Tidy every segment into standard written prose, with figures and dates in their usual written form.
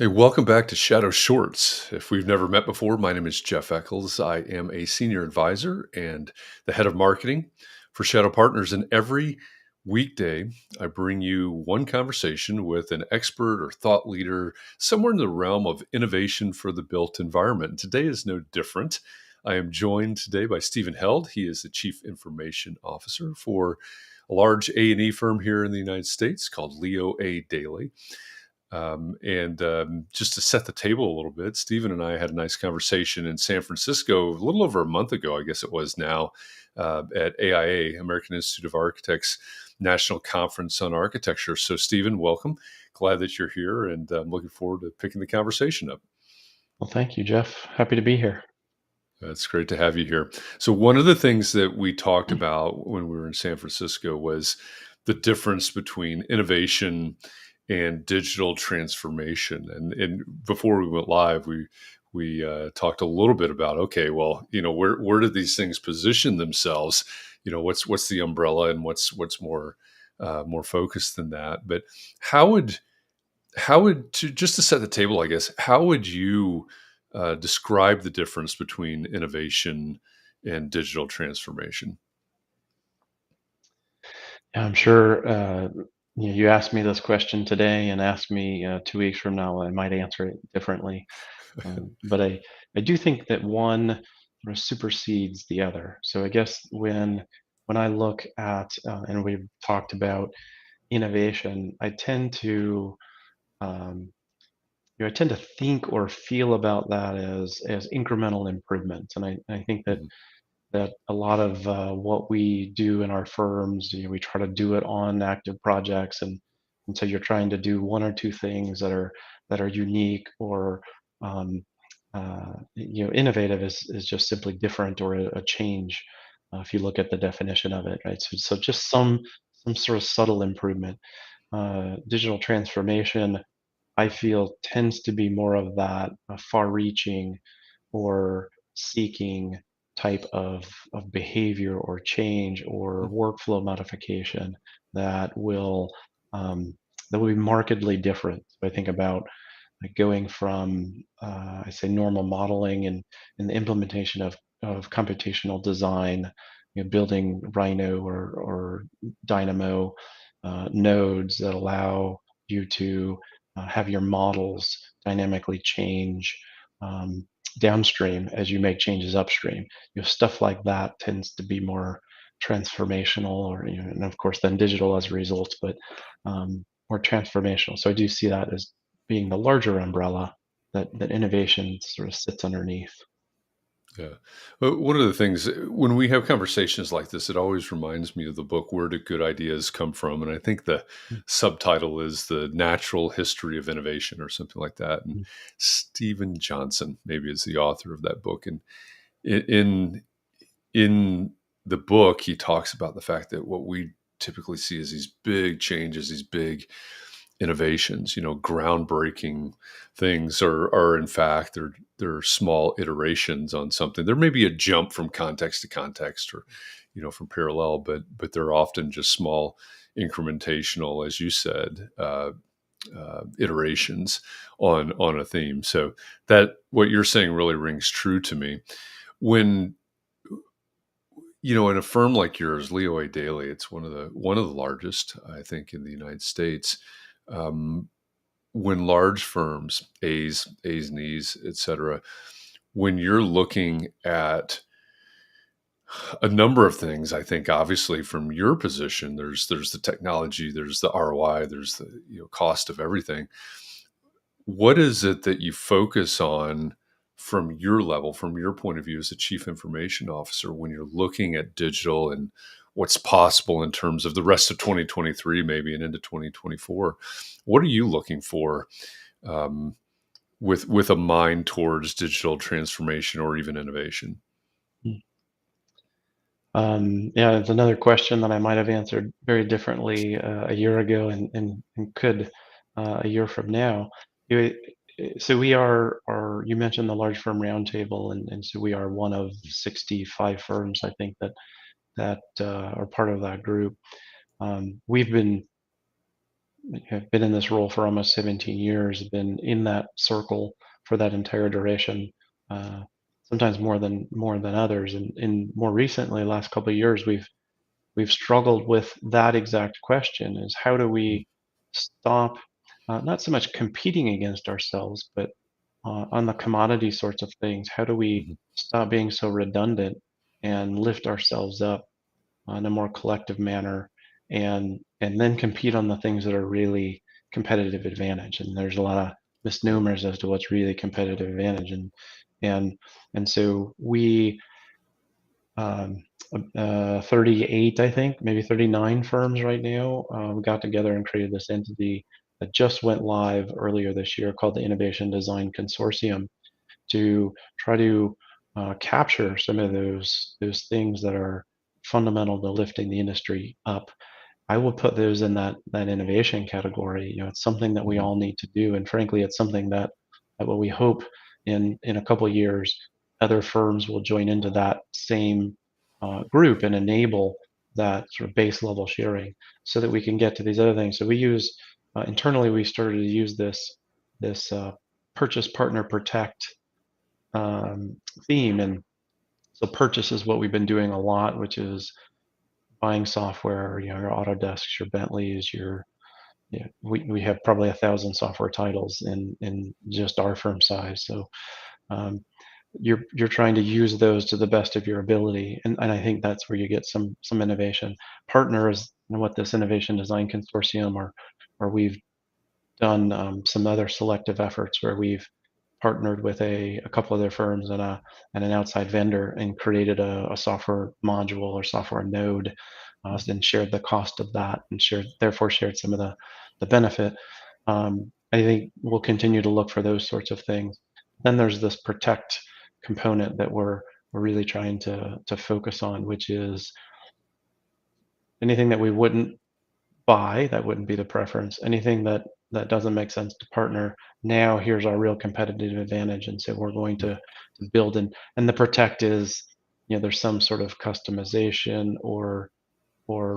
Hey, welcome back to Shadow Shorts. If we've never met before, my name is Jeff Echols. I am a senior advisor and the head of marketing for Shadow Partners. And every weekday, I bring you one conversation with an expert or thought leader somewhere in the realm of innovation for the built environment. And today is no different. I am joined today by Stephen Held. He is the Chief Information Officer for a large A&E firm here in the United States called Leo A. Daly. And just to set the table a little bit, Stephen and I had a nice conversation in San Francisco a little over a month ago, I guess it was now, at AIA, American Institute of Architects National Conference on Architecture. So, Stephen, welcome. Glad that you're here, and I'm looking forward to picking the conversation up. Well, thank you, Jeff. Happy to be here. It's great to have you here. So, one of the things that we talked about when we were in San Francisco was the difference between innovation and digital transformation. And before we went live, we talked a little bit about, okay, well, where do these things position themselves? What's the umbrella, and what's more focused than that? But how would just to set the table, I guess, how would you describe the difference between innovation and digital transformation? Yeah, I'm sure you asked me this question today and asked me 2 weeks from now, I might answer it differently. But I do think that one sort of supersedes the other. So I guess when I look at and we've talked about innovation, um, I tend to think or feel about that as incremental improvement, and I think that Mhm. a lot of what we do in our firms, we try to do it on active projects, and so you're trying to do one or two things that are unique or innovative is just simply different or a change. If you look at the definition of it, right? So just some sort of subtle improvement. Digital transformation, I feel, tends to be more of that far-reaching or seeking type of behavior or change or workflow modification that will um, that will be markedly different. So I think about like going from I say normal modeling and the implementation of computational design, building Rhino or Dynamo nodes that allow you to have your models dynamically change um, downstream as you make changes upstream. Stuff like that tends to be more transformational, or and of course then digital as a result, but more transformational. So I do see that as being the larger umbrella that innovation sort of sits underneath. Yeah. Well, one of the things when we have conversations like this, it always reminds me of the book "Where Do Good Ideas Come From?" And I think the subtitle is "The Natural History of Innovation" or something like that. And Mhm. Stephen Johnson maybe is the author of that book. And in in the book, he talks about the fact that what we typically see is these big changes, these big innovations, groundbreaking things are in fact they're small iterations on something. There may be a jump from context to context, or from parallel, but they're often just small incrementational, as you said, iterations on a theme. So that what you're saying really rings true to me. When in a firm like yours, Leo A. Daly, it's one of the largest, I think, in the United States. Um, when large firms, A's and E's, et cetera, when you're looking at a number of things, I think obviously from your position, there's the technology, there's the ROI, there's the cost of everything. What is it that you focus on from your level, from your point of view as a chief information officer, when you're looking at digital and what's possible in terms of the rest of 2023, maybe, and into 2024? What are you looking for um, with a mind towards digital transformation or even innovation? Yeah, it's another question that I might have answered very differently a year ago, and could a year from now. You- So we are you mentioned the large firm roundtable, and so we are one of 65 firms, I think, that are part of that group. We've been I've been in this role for almost 17 years, been in that circle for that entire duration, uh, sometimes more than others. And more recently, last couple of years, we've struggled with that exact question: is how do we stop not so much competing against ourselves, but on the commodity sorts of things, how do we Mhm. stop being so redundant and lift ourselves up in a more collective manner, and then compete on the things that are really competitive advantage? And there's a lot of misnomers as to what's really competitive advantage, and and so we um, 38, I think, maybe 39 firms right now. We got together and created this entity that just went live earlier this year called the Innovation Design Consortium, to try to capture some of those things that are fundamental to lifting the industry up. I will put those in that innovation category. It's something that we Mhm. all need to do, and frankly, it's something that what we hope in a couple of years, other firms will join into that same group and enable that sort of base level sharing, so that we can get to these other things. So we use internally, we started to use this purchase, partner, protect um, theme. And so purchase is what we've been doing a lot, which is buying software, your Autodesks, your Bentleys, we have probably 1,000 software titles in just our firm size. So um, you're trying to use those to the best of your ability, and I think that's where you get some innovation. Partner is what this innovation design consortium, or we've done some other selective efforts where we've partnered with a couple other firms and an outside vendor, and created a software module or software node, and shared the cost of that, and therefore shared some of the benefit. I think we'll continue to look for those sorts of things. Then there's this protect component that we're really trying to focus on, which is anything that we wouldn't buy, that wouldn't be the preference. Anything that doesn't make sense to partner, now here's our real competitive advantage, and so we're going to build. And the protect is, there's some sort of customization or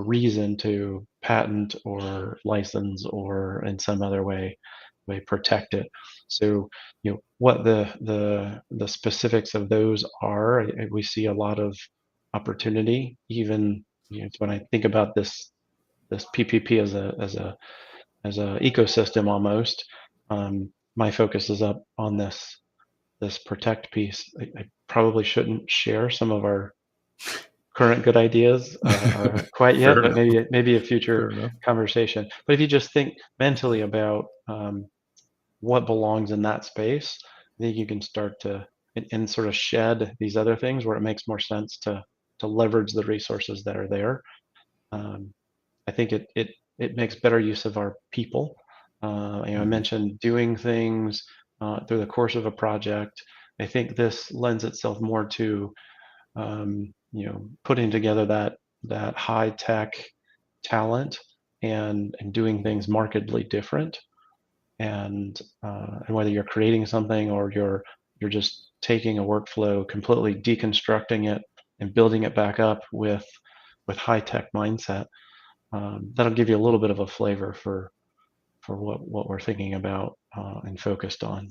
reason to patent or license or in some other way protect it. So what the specifics of those are, we see a lot of opportunity. Even when I think about this PPP as a ecosystem almost. My focus is up on this protect piece. I probably shouldn't share some of our current good ideas quite yet, Fair but enough. maybe a future Fair enough. conversation. But if you just think mentally about what belongs in that space, I think you can start to and sort of shed these other things where it makes more sense to leverage the resources that are there. Um, I think it makes better use of our people. I Mhm. mentioned doing things through the course of a project. I think this lends itself more to putting together that high tech talent, and doing things markedly different. And whether you're creating something or you're just taking a workflow, completely deconstructing it and building it back up with high tech mindset, that'll give you a little bit of a flavor for what we're thinking about and focused on.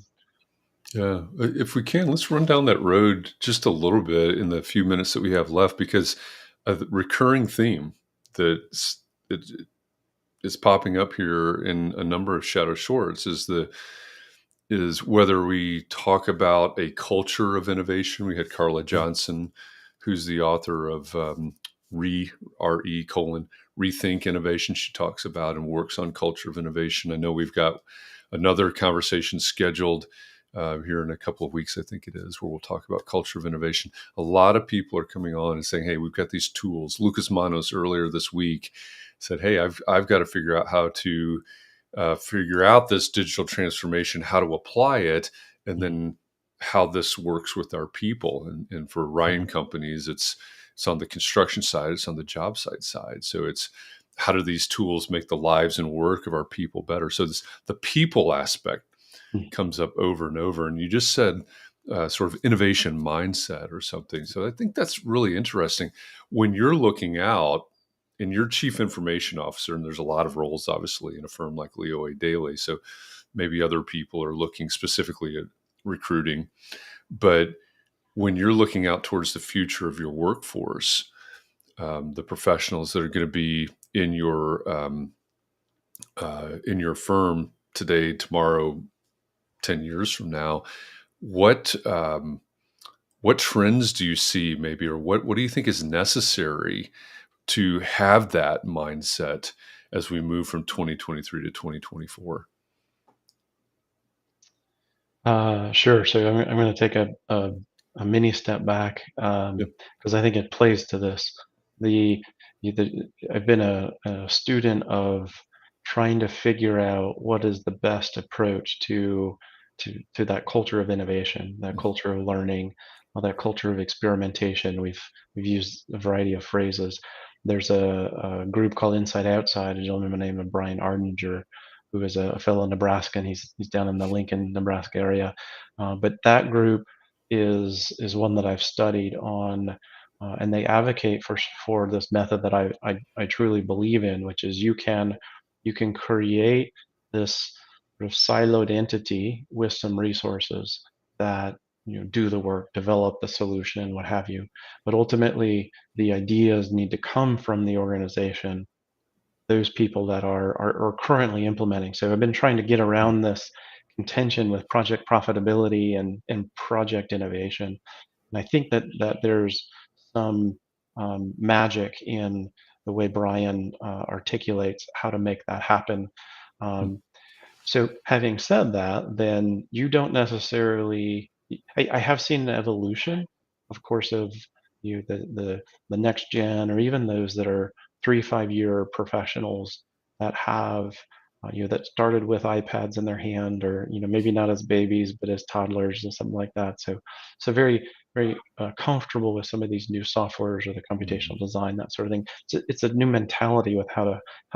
Yeah. If we can, let's run down that road just a little bit in the few minutes that we have left, because a recurring theme that's that is popping up here in a number of shadow shorts is whether we talk about a culture of innovation. We had Carla Mm, Johnson, who's the author of RE colon Rethink Innovation. She talks about and works on culture of innovation. I know we've got another conversation scheduled here in a couple of weeks, I think it is, where we'll talk about culture of innovation. A lot of people are coming on and saying, "Hey, we've got these tools." Lucas Manos earlier this week said, "Hey, I've got to figure out how to figure out this digital transformation, how to apply it, and mm, then how this works with our people." And for Ryan mhm, companies, it's on the construction side, it's on the job site side. So it's how do these tools make the lives and work of our people better? So the people aspect mm. comes up over and over. And you just said sort of innovation mindset or something. So I think that's really interesting. When you're looking out and you're chief information officer, and there's a lot of roles obviously in a firm like Leo A. Daly. So maybe other people are looking specifically at recruiting, but when you're looking out towards the future of your workforce, the professionals that are going to be in your firm today, tomorrow, 10 years from now, what what trends do you see maybe, or what do you think is necessary to have that mindset as we move from 2023 to 2024? Sure. So I'm going to take a mini step back Yep. because I think it plays to this. The, I've been a student of trying to figure out what is the best approach to that culture of innovation, that culture of learning, that culture of experimentation. We've used a variety of phrases. There's a group called Inside Outside, a gentleman by the name of Brian Ardinger, who is a fellow Nebraskan. He's down in the Lincoln, Nebraska area. But that group is one that I've studied on, and they advocate for this method that I truly believe in, which is you can create this sort of siloed entity with some resources that do the work, develop the solution, what have you. But ultimately, the ideas need to come from the organization, those people that are currently implementing. So I've been trying to get around this contention with project profitability and project innovation. And I think that there's some magic in the way Brian articulates how to make that happen. Um, so having said that, then you don't necessarily. I have seen an evolution, of course, of the next gen, or even those that are 3 5 year professionals that have that started with iPads in their hand, or maybe not as babies but as toddlers and something like that. So very comfortable with some of these new softwares or the computational Mhm. design, that sort of thing. It's a new mentality with how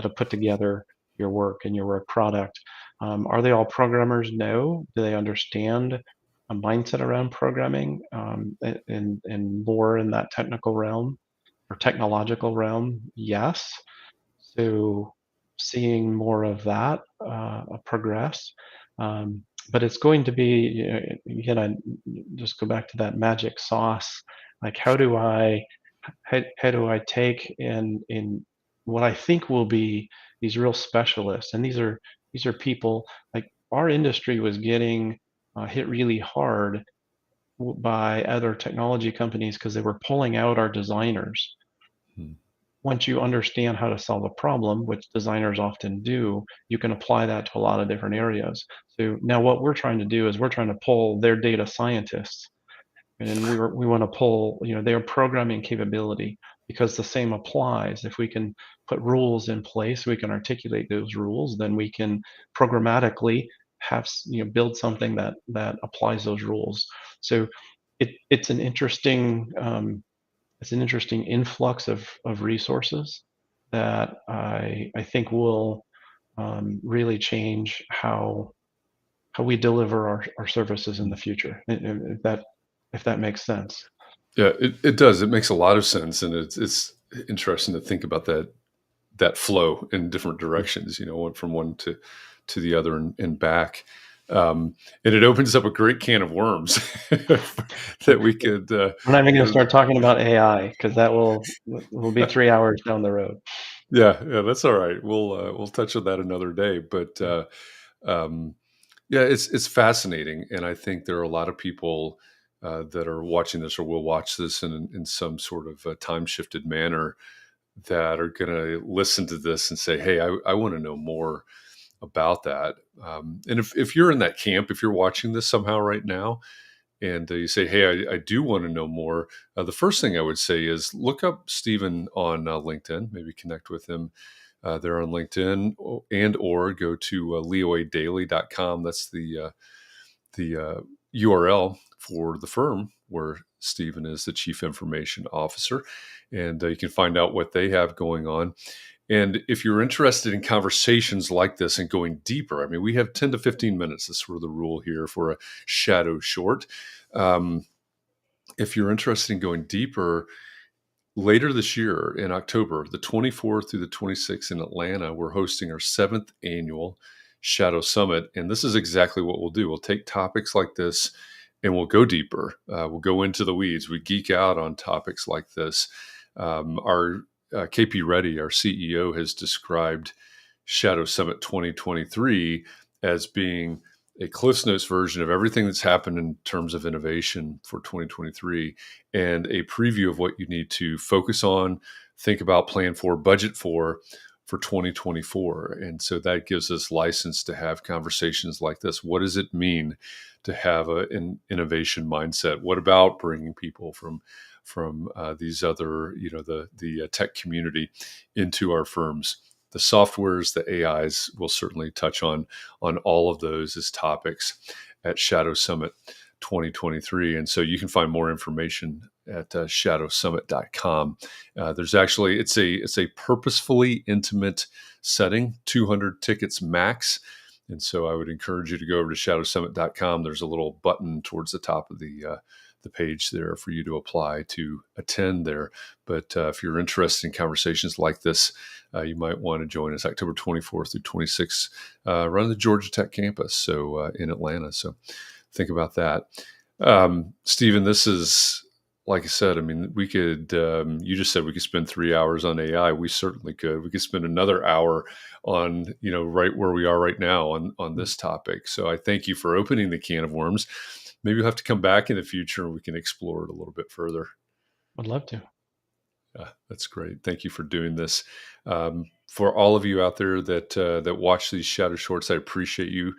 to put together your work and your work product. Are they all programmers? No. Do they understand a mindset around programming, and more in that technical realm or technological realm? Yes. So seeing more of that progress. Um, but it's going to be, again, I just go back to that magic sauce. Like, how do I take in what I think will be these real specialists? And these are people, like, our industry was getting hit really hard by other technology companies because they were pulling out our designers. Mhm. Once you understand how to solve a problem, which designers often do, you can apply that to a lot of different areas. So now what we're trying to do is we're trying to pull their data scientists, and we want to pull their programming capability, because the same applies. If we can put rules in place, we can articulate those rules, then we can programmatically have build something that applies those rules. So it's an interesting influx of resources that I think will really change how we deliver our services in the future. If that makes sense. Yeah, it does. It makes a lot of sense, and it's interesting to think about that flow in different directions. From one to the other and back. And it opens up a great can of worms that we could. We're not even going to start talking about AI, because that will be 3 hours down the road. Yeah, that's all right. We'll touch on that another day. But um, yeah, it's fascinating, and I think there are a lot of people that are watching this or will watch this in some sort of time shifted manner that are going to listen to this and say, "Hey, I want to know more about that." And if you're in that camp, if you're watching this somehow right now, and you say, "Hey, I do want to know more," the first thing I would say is look up Stephen on LinkedIn. Maybe connect with him there on LinkedIn, and or go to leoadaily.com. That's the URL for the firm where Stephen is the chief information officer, and you can find out what they have going on. And if you're interested in conversations like this and going deeper, I mean, we have 10 to 15 minutes. That's sort of the rule here for a shadow short. Um, if you're interested in going deeper, later this year in October, the 24th through the 26th in Atlanta, we're hosting our seventh annual Shadow Summit. And this is exactly what we'll do. We'll take topics like this and we'll go deeper. We'll go into the weeds. We geek out on topics like this. Our KP Reddy, our CEO, has described Shadow Summit 2023 as being a Cliff's Notes version of everything that's happened in terms of innovation for 2023 and a preview of what you need to focus on, think about, plan for, budget for 2024. And so that gives us license to have conversations like this. What does it mean to have an innovation mindset? What about bringing people from these other, the tech community into our firms? The softwares, the AIs, will certainly touch on all of those as topics at Shadow Summit 2023. And so you can find more information at shadowsummit.com. There's actually it's a purposefully intimate setting, 200 tickets max. And so I would encourage you to go over to shadowsummit.com. There's a little button towards the top of the page there for you to apply to attend there. But if you're interested in conversations like this, you might want to join us October 24th through 26th, around the Georgia Tech campus, so in Atlanta. So think about that. Stephen, this is, like I said, I mean, we could, you just said we could spend 3 hours on AI. We certainly could. We could spend another hour on, right where we are right now on this topic. So I thank you for opening the can of worms. Maybe you'll have to come back in the future and we can explore it a little bit further. Would love to. That's great. Thank you for doing this. For all of you out there that watch these Shadow Shorts, I appreciate you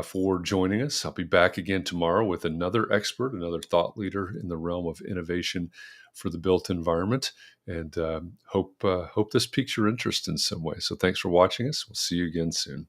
for joining us. I'll be back again tomorrow with another expert, another thought leader in the realm of innovation for the built environment, and hope this piques your interest in some way. So thanks for watching us. We'll see you again soon.